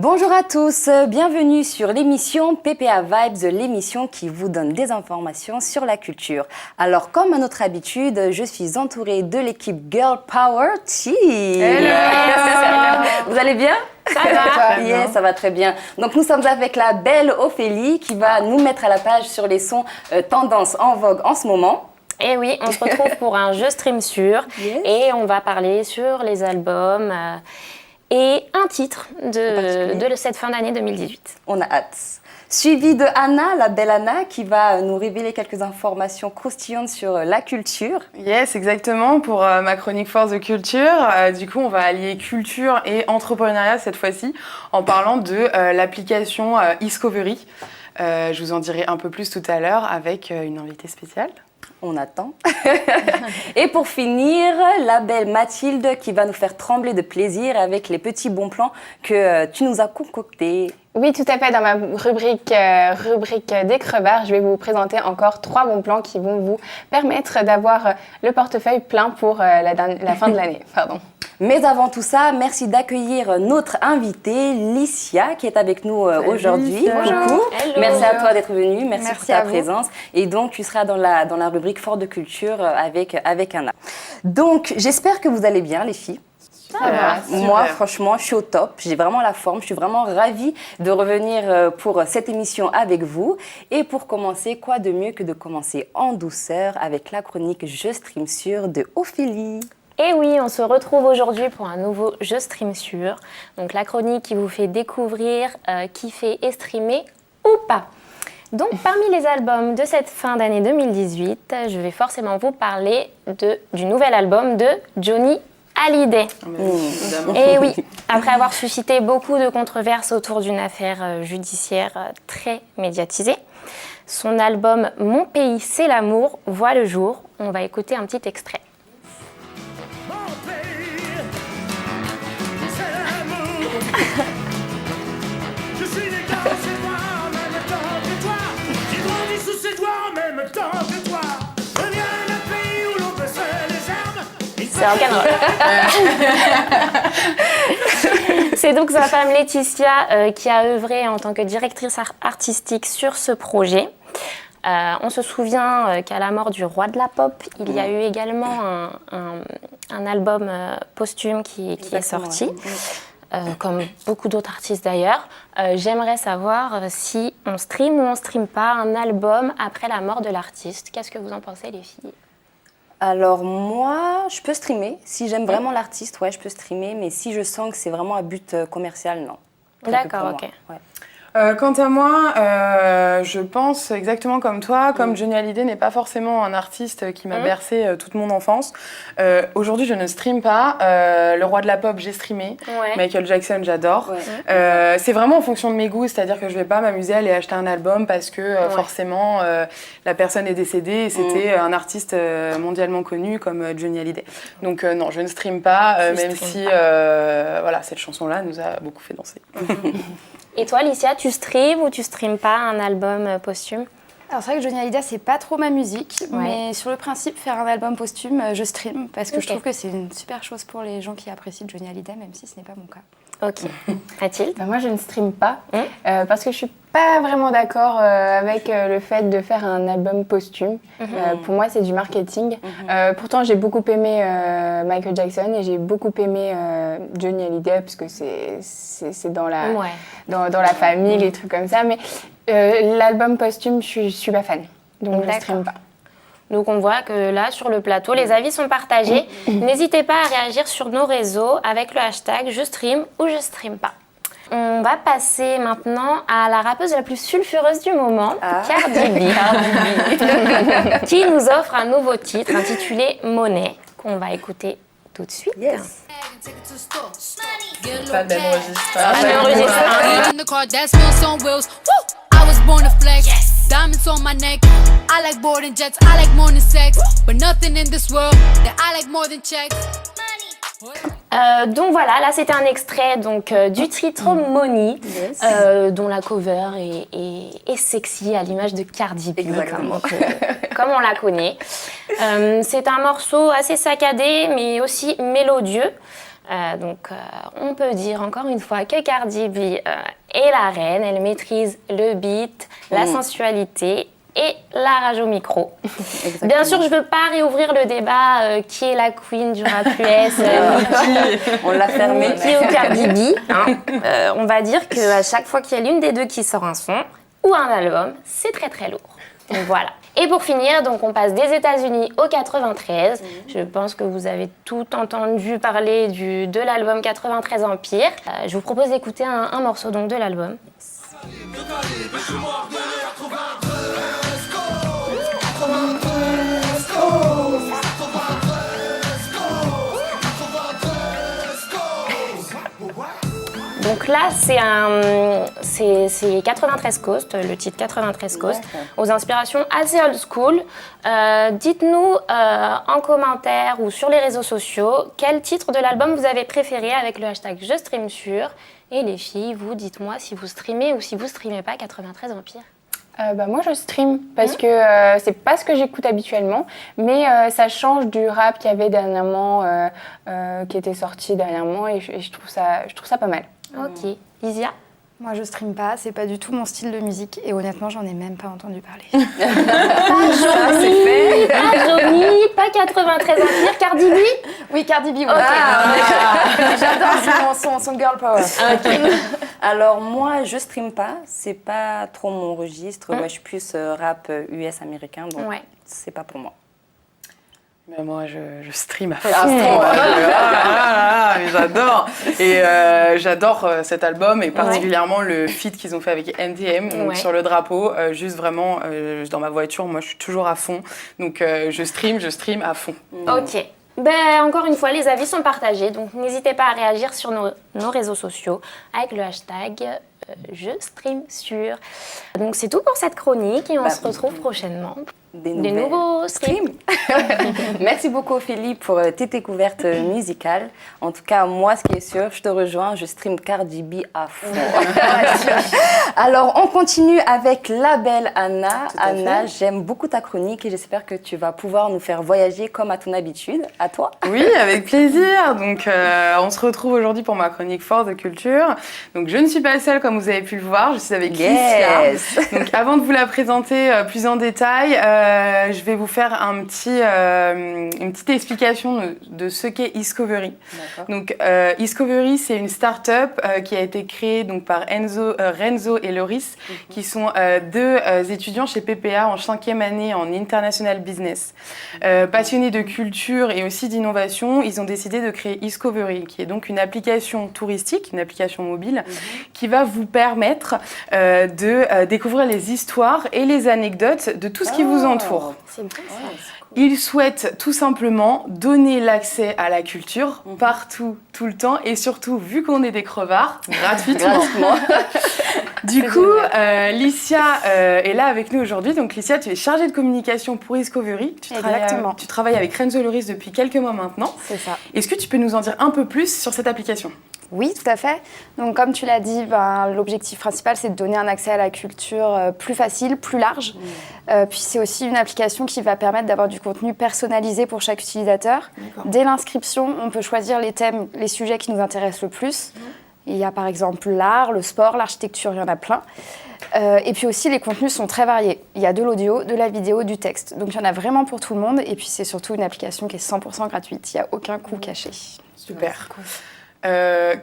Bonjour à tous, bienvenue sur l'émission PPA Vibes, l'émission qui vous donne des informations sur la culture. Alors, comme à notre habitude, je suis entourée de l'équipe Girl Power Team. Hello. Vous allez bien? Ça va. Yes, ça va très bien. Donc, nous sommes avec la belle Ophélie qui va nous mettre à la page sur les sons tendances en vogue en ce moment. Et oui, on se retrouve pour un jeu stream sûr et on va parler sur les albums et un titre de cette fin d'année 2018. On a hâte. Suivi de Anna, la belle Anna, qui va nous révéler quelques informations croustillantes sur la culture. Yes, exactement, pour ma chronique Force de Culture. Du coup, on va allier culture et entrepreneuriat cette fois-ci en parlant de l'application Discovery. Je vous en dirai un peu plus tout à l'heure avec une invitée spéciale. On attend. Et pour finir, la belle Mathilde qui va nous faire trembler de plaisir avec les petits bons plans que tu nous as concoctés. Oui, tout à fait. Dans ma rubrique des crevards, je vais vous présenter encore 3 bons plans qui vont vous permettre d'avoir le portefeuille plein pour la fin de l'année. Pardon. Mais avant tout ça, merci d'accueillir notre invitée, Licia, qui est avec nous aujourd'hui. Bonjour. Merci à toi d'être venue, merci pour ta vous. présence. Et donc, tu seras dans la rubrique Fort de Culture avec Anna. Donc, j'espère que vous allez bien, les filles. Ça va, moi, franchement, je suis au top. J'ai vraiment la forme. Je suis vraiment ravie de revenir pour cette émission avec vous. Et pour commencer, quoi de mieux que de commencer en douceur avec la chronique Je stream sûr de Ophélie. Et oui, on se retrouve aujourd'hui pour un nouveau Jeu stream sûr. Donc la chronique qui vous fait découvrir, kiffer et streamer ou pas. Donc parmi les albums de cette fin d'année 2018, je vais forcément vous parler du nouvel album de Johnny Hallyday. Et oui, après avoir suscité beaucoup de controverses autour d'une affaire judiciaire très médiatisée, son album Mon pays c'est l'amour voit le jour. On va écouter un petit extrait. Je suis né dans ses doigts en même temps que toi. J'ai grandi sous ses doigts en même temps que toi. Je viens d'un pays où l'on peut se les armes. C'est rock'n'roll. C'est donc sa femme Laetitia qui a œuvré en tant que directrice artistique sur ce projet. On se souvient qu'à la mort du roi de la pop, il y a eu également un album posthume qui est sorti. Comme beaucoup d'autres artistes d'ailleurs. J'aimerais savoir si on stream ou on stream pas un album après la mort de l'artiste. Qu'est-ce que vous en pensez, les filles? Alors moi, je peux streamer. Si j'aime vraiment l'artiste, ouais, je peux streamer. Mais si je sens que c'est vraiment à but commercial, non. D'accord, ok. Ouais. Quant à moi, je pense exactement comme toi. Comme Johnny Hallyday n'est pas forcément un artiste qui m'a bercé toute mon enfance, aujourd'hui je ne stream pas. Le roi de la pop, j'ai streamé. Ouais. Michael Jackson, j'adore. Ouais. C'est vraiment en fonction de mes goûts, c'est-à-dire que je vais pas m'amuser à aller acheter un album parce que forcément la personne est décédée et c'était un artiste mondialement connu comme Johnny Hallyday. Donc non, je ne stream pas, même si voilà, cette chanson-là nous a beaucoup fait danser. Et toi, Licia, tu streames ou tu streames pas un album posthume? Alors c'est vrai que Johnny Hallyday, c'est pas trop ma musique, mais sur le principe, faire un album posthume, je stream parce que je trouve que c'est une super chose pour les gens qui apprécient Johnny Hallyday, même si ce n'est pas mon cas. Ok. Mathilde? Moi, je ne stream pas parce que je suis pas vraiment d'accord avec le fait de faire un album posthume. Pour moi, c'est du marketing. Pourtant, j'ai beaucoup aimé Michael Jackson et j'ai beaucoup aimé Johnny Hallyday parce que c'est dans la famille, les trucs comme ça. Mais l'album posthume, je suis pas fan, donc je ne stream pas. Donc on voit que là, sur le plateau, les avis sont partagés. N'hésitez pas à réagir sur nos réseaux avec le hashtag je stream ou je stream pas. On va passer maintenant à la rappeuse la plus sulfureuse du moment, Cardi B, qui nous offre un nouveau titre intitulé Money, qu'on va écouter tout de suite. Yes. Pas le même registre. Pas le même registre. In the car that smells on wheels. Woo! I was born to flex. Diamonds on my neck. I like boarding jets. I like more than sex. But nothing in this world that I like more than checks. Donc voilà, là c'était un extrait du titre Money, dont la cover est sexy à l'image de Cardi B, comme on la connaît. C'est un morceau assez saccadé mais aussi mélodieux. On peut dire encore une fois que Cardi B est la reine. Elle maîtrise le beat, la sensualité et la rage au micro. Bien sûr, je ne veux pas réouvrir le débat qui est la queen du rap US, On l'a fermé. Nicki ou Cardi B. On va dire qu'à chaque fois qu'il y a l'une des deux qui sort un son ou un album, c'est très très lourd. Donc voilà. Et pour finir, donc on passe des États-Unis au 93. Je pense que vous avez tout entendu parler de l'album 93 Empire. Je vous propose d'écouter un morceau donc de l'album. Donc là, c'est 93 Coast, le titre 93 Coast, aux inspirations assez old school. Dites-nous en commentaire ou sur les réseaux sociaux quel titre de l'album vous avez préféré avec le hashtag Je stream sur. Et les filles, vous, dites-moi si vous streamez ou si vous streamez pas 93 Empire. Moi je stream parce que c'est pas ce que j'écoute habituellement, mais ça change du rap qu'il y avait dernièrement, qui était sorti dernièrement, et je trouve ça pas mal. Ok. Isia? Moi, je stream pas, c'est pas du tout mon style de musique et honnêtement, j'en ai même pas entendu parler. Pas Johnny, pas 93 Empire, Cardi B? Oui, Cardi B, oui. J'adore son girl power. Alors moi, je stream pas, c'est pas trop mon registre. Moi, je suis plus rap US américain, donc c'est pas pour moi. Mais moi, je stream à fond. Mais j'adore. Et j'adore cet album et particulièrement le feat qu'ils ont fait avec NTM donc sur le drapeau. Juste vraiment, dans ma voiture, moi, je suis toujours à fond. Donc, je stream à fond. Ok. Encore une fois, les avis sont partagés, donc n'hésitez pas à réagir sur nos réseaux sociaux avec le hashtag Je stream sur. Donc c'est tout pour cette chronique et on se retrouve prochainement. Des nouveaux streams. Merci beaucoup Ophélie pour tes découvertes musicales. En tout cas, moi, ce qui est sûr, je te rejoins, je stream Cardi B à fond. Alors, on continue avec la belle Anna. Anna, j'aime beaucoup ta chronique et j'espère que tu vas pouvoir nous faire voyager comme à ton habitude. À toi. Oui, avec plaisir. Donc, on se retrouve aujourd'hui pour ma chronique Force de culture. Donc, je ne suis pas seule comme vous avez pu le voir, je suis avec Licia. Donc, avant de vous la présenter plus en détail, je vais vous faire une petite explication de ce qu'est Discovery. Donc, Discovery, c'est une start-up qui a été créée donc, par Renzo et Loris, qui sont deux étudiants chez PPA en 5e année en International Business. Passionnés de culture et aussi d'innovation, ils ont décidé de créer Discovery, qui est donc une application touristique, une application mobile, qui va vous permettre de découvrir les histoires et les anecdotes de tout ce qui vous entoure. C'est bon ça. Ils souhaitent tout simplement donner l'accès à la culture partout, tout le temps et surtout, vu qu'on est des crevards, gratuitement. Du coup, Licia est là avec nous aujourd'hui. Donc Licia, tu es chargée de communication pour Discovery. Tu travailles avec Renzo Loris depuis quelques mois maintenant. C'est ça. Est-ce que tu peux nous en dire un peu plus sur cette application ? Oui, tout à fait. Donc, comme tu l'as dit, l'objectif principal, c'est de donner un accès à la culture plus facile, plus large. Puis, c'est aussi une application qui va permettre d'avoir du contenu personnalisé pour chaque utilisateur. Dès l'inscription, on peut choisir les thèmes, les sujets qui nous intéressent le plus. Il y a par exemple l'art, le sport, l'architecture, il y en a plein. Et puis aussi, les contenus sont très variés. Il y a de l'audio, de la vidéo, du texte. Donc, il y en a vraiment pour tout le monde. Et puis, c'est surtout une application qui est 100% gratuite. Il n'y a aucun coût caché. Super.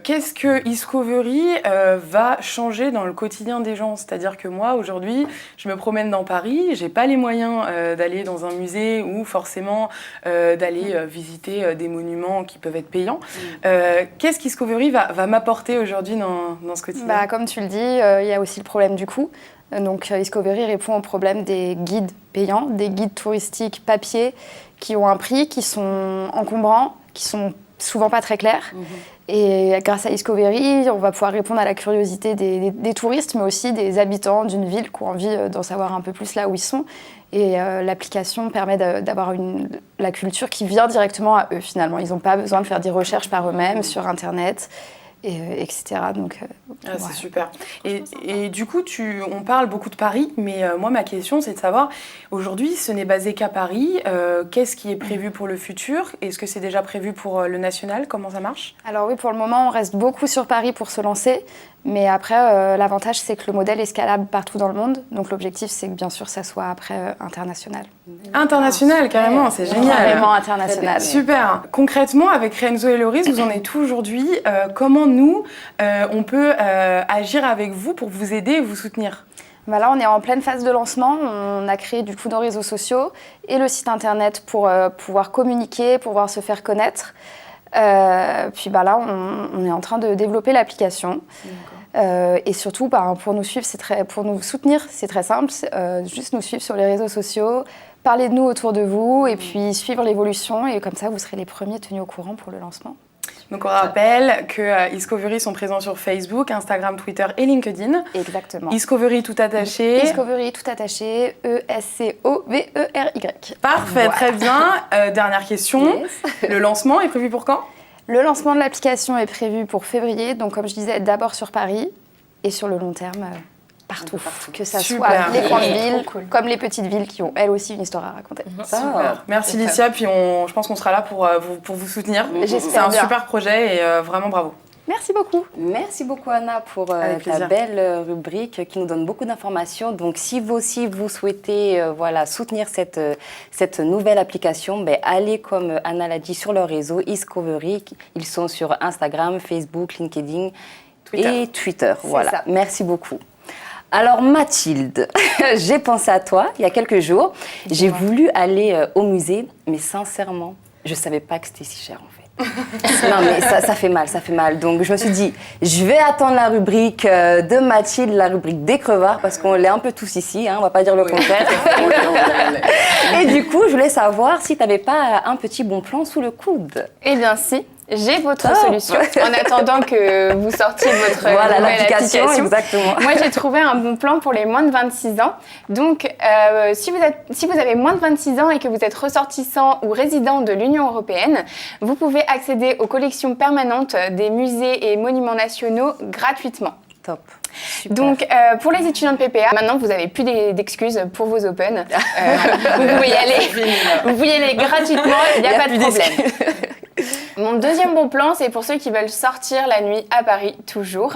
Qu'est-ce que Discovery va changer dans le quotidien des gens ? C'est-à-dire que moi, aujourd'hui, je me promène dans Paris, j'ai pas les moyens d'aller dans un musée ou forcément d'aller visiter des monuments qui peuvent être payants. Qu'est-ce que Discovery va m'apporter aujourd'hui dans ce quotidien ? Comme tu le dis, il y a aussi le problème du coût. Donc, Discovery répond au problème des guides payants, des guides touristiques papier qui ont un prix, qui sont encombrants, qui sont souvent pas très clairs. Et grâce à Discovery, on va pouvoir répondre à la curiosité des touristes, mais aussi des habitants d'une ville qui ont envie d'en savoir un peu plus là où ils sont. Et l'application permet d'avoir la culture qui vient directement à eux, finalement. Ils n'ont pas besoin de faire des recherches par eux-mêmes sur Internet. etc. Donc, C'est voilà. super. Et du coup, on parle beaucoup de Paris, mais moi, ma question, c'est de savoir, aujourd'hui, ce n'est basé qu'à Paris. Qu'est-ce qui est prévu pour le futur? Est-ce que c'est déjà prévu pour le national? Comment ça marche? Alors oui, pour le moment, on reste beaucoup sur Paris pour se lancer. Mais après, l'avantage, c'est que le modèle est scalable partout dans le monde. Donc l'objectif, c'est que bien sûr, ça soit après international. International, carrément, c'est génial. Carrément international. Super. Concrètement, avec Renzo et Loris, vous en êtes où aujourd'hui? Comment nous, on peut agir avec vous pour vous aider et vous soutenir? Bah là, on est en pleine phase de lancement. On a créé du coup nos réseaux sociaux et le site internet pour pouvoir communiquer, pouvoir se faire connaître. Puis bah là, on est en train de développer l'application. Et surtout, pour nous suivre, pour nous soutenir, c'est très simple. Juste nous suivre sur les réseaux sociaux, parler de nous autour de vous et puis suivre l'évolution. Et comme ça, vous serez les premiers tenus au courant pour le lancement. Donc on rappelle que Iskovery sont présents sur Facebook, Instagram, Twitter et LinkedIn. Exactement. Iskovery tout attaché. Iskovery tout attaché, ESCOVERY. Parfait, Voilà. très bien. Dernière question. Yes. Le lancement est prévu pour quand? Le lancement de l'application est prévu pour février. Donc comme je disais, d'abord sur Paris et sur le long terme, partout. Que ça Super. soit les grandes Trop villes cool. comme les petites villes qui ont elles aussi une histoire à raconter. Super. Merci Licia, puis je pense qu'on sera là pour vous soutenir. J'espère C'est un bien. super projet et vraiment bravo. Merci beaucoup. Merci beaucoup Anna pour Avec ta plaisir. belle rubrique qui nous donne beaucoup d'informations. Donc si vous aussi vous souhaitez soutenir cette nouvelle application, allez comme Anna l'a dit sur leur réseau Iskovery. Ils sont sur Instagram, Facebook, LinkedIn et Twitter. Voilà. ça. Merci beaucoup. Alors Mathilde, j'ai pensé à toi il y a quelques jours. J'ai voulu aller au musée, mais sincèrement, je ne savais pas que c'était si cher en fait. Non mais ça fait mal. Donc je me suis dit, je vais attendre la rubrique de Mathilde, la rubrique des crevards, parce qu'on l'est un peu tous ici, on va pas dire le contraire. Et du coup, je voulais savoir si tu n'avais pas un petit bon plan sous le coude. Eh bien si, j'ai votre Top. solution. En attendant que vous sortiez votre Voilà nouvelle l'application, application. exactement. Moi, j'ai trouvé un bon plan pour les moins de 26 ans. Donc, si vous avez moins de 26 ans et que vous êtes ressortissant ou résident de l'Union européenne, vous pouvez accéder aux collections permanentes des musées et monuments nationaux gratuitement. Top. Super. Donc, pour les étudiants de PPA, maintenant, vous n'avez plus d'excuses pour vos Open. Vous pouvez y aller gratuitement, il n'y a pas de problème. Mon deuxième bon plan, c'est pour ceux qui veulent sortir la nuit à Paris, toujours.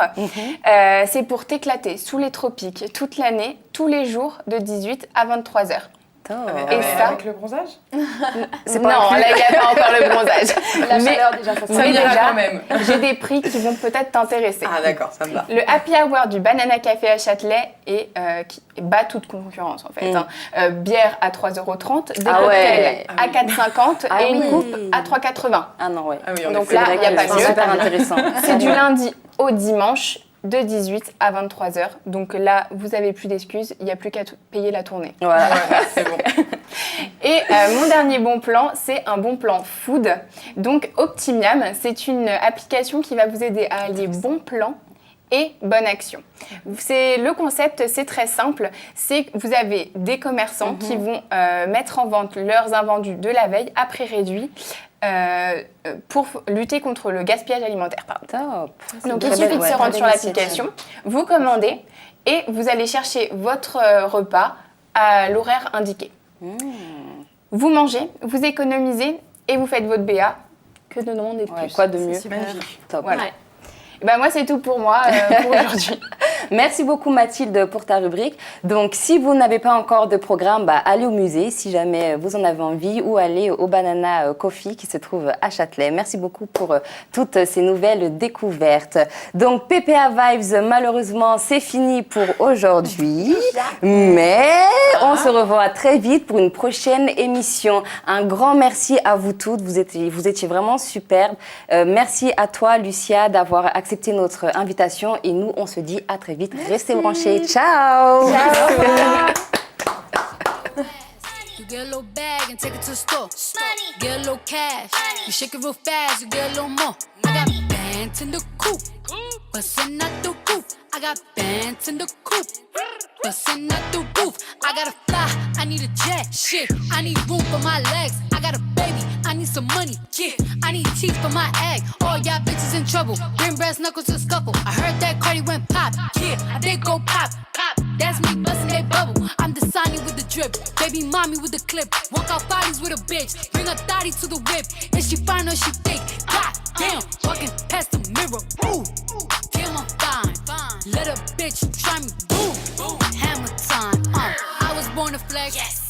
C'est pour t'éclater sous les tropiques toute l'année, tous les jours, de 18 à 23 heures. Top. Et ça- avec le bronzage? Non, là, il n'y a pas encore le bronzage. La Mais- chaleur déjà, ça Ça Mais ira déjà, quand même. j'ai des prix qui vont peut-être t'intéresser. Ah d'accord, ça me va. Le happy hour du Banana Café à Châtelet qui bat toute concurrence en fait. Bière à 3,30 €, des Ah cocktails ouais. à 4,50 Ah et une oui. coupe à 3,80. Ah non, ouais. Ah oui, on Donc est là, fait. il n'y a pas C'est mieux. super intéressant. C'est du lundi au dimanche de 18 à 23 heures. Donc là, vous n'avez plus d'excuses, il n'y a plus qu'à payer la tournée. Voilà. Ouais, c'est bon. Et mon dernier bon plan, c'est un bon plan food. Donc Optimiam, c'est une application qui va vous aider à allier bon plan et bonne action. Le concept, c'est très simple. C'est que vous avez des commerçants qui vont mettre en vente leurs invendus de la veille à prix réduit pour lutter contre le gaspillage alimentaire. Pardon. Top. Donc il suffit de se rendre sur l'application, vous commandez et vous allez chercher votre repas à l'horaire indiqué. Vous mangez, vous économisez et vous faites votre BA. Que de demander de Ouais, plus? quoi de mieux? Magnifique. Top. Voilà. Et ben moi, c'est tout pour moi pour aujourd'hui. Merci beaucoup Mathilde pour ta rubrique. Donc si vous n'avez pas encore de programme, allez au musée si jamais vous en avez envie ou allez au Banana Coffee qui se trouve à Châtelet. Merci beaucoup pour toutes ces nouvelles découvertes. Donc PPA Vibes, malheureusement c'est fini pour aujourd'hui, mais on se revoit très vite pour une prochaine émission. Un grand merci à vous toutes, vous étiez vraiment superbes. Merci à toi Lucia d'avoir accepté notre invitation et nous on se dit à très vite. Restez branchés. Ciao. You get a little bag and take it to the store. Get a little cash. You shake it real fast, you get a little more. I got bands in the coop, bustin' out the roof. I got bands in the coop, bustin' out the roof. I gotta fly, I need a jet, shit. I need room for my legs. I got a baby, I need some money. Yeah, I need teeth for my egg. All y'all bitches in trouble. Bring brass knuckles to scuffle. I heard that Cardi went pop. Yeah, I did go pop. Pop. That's me busting that bubble. I'm the Sonny with the drip. Baby mommy with the clip. Walk out bodies with a bitch. Bring a thotty to the whip. Is she fine or she thick? God damn, walking past the mirror. Ooh, damn, I'm fine. Let a bitch try me. Boom, boom, hammer time. I was born to flex. Yes.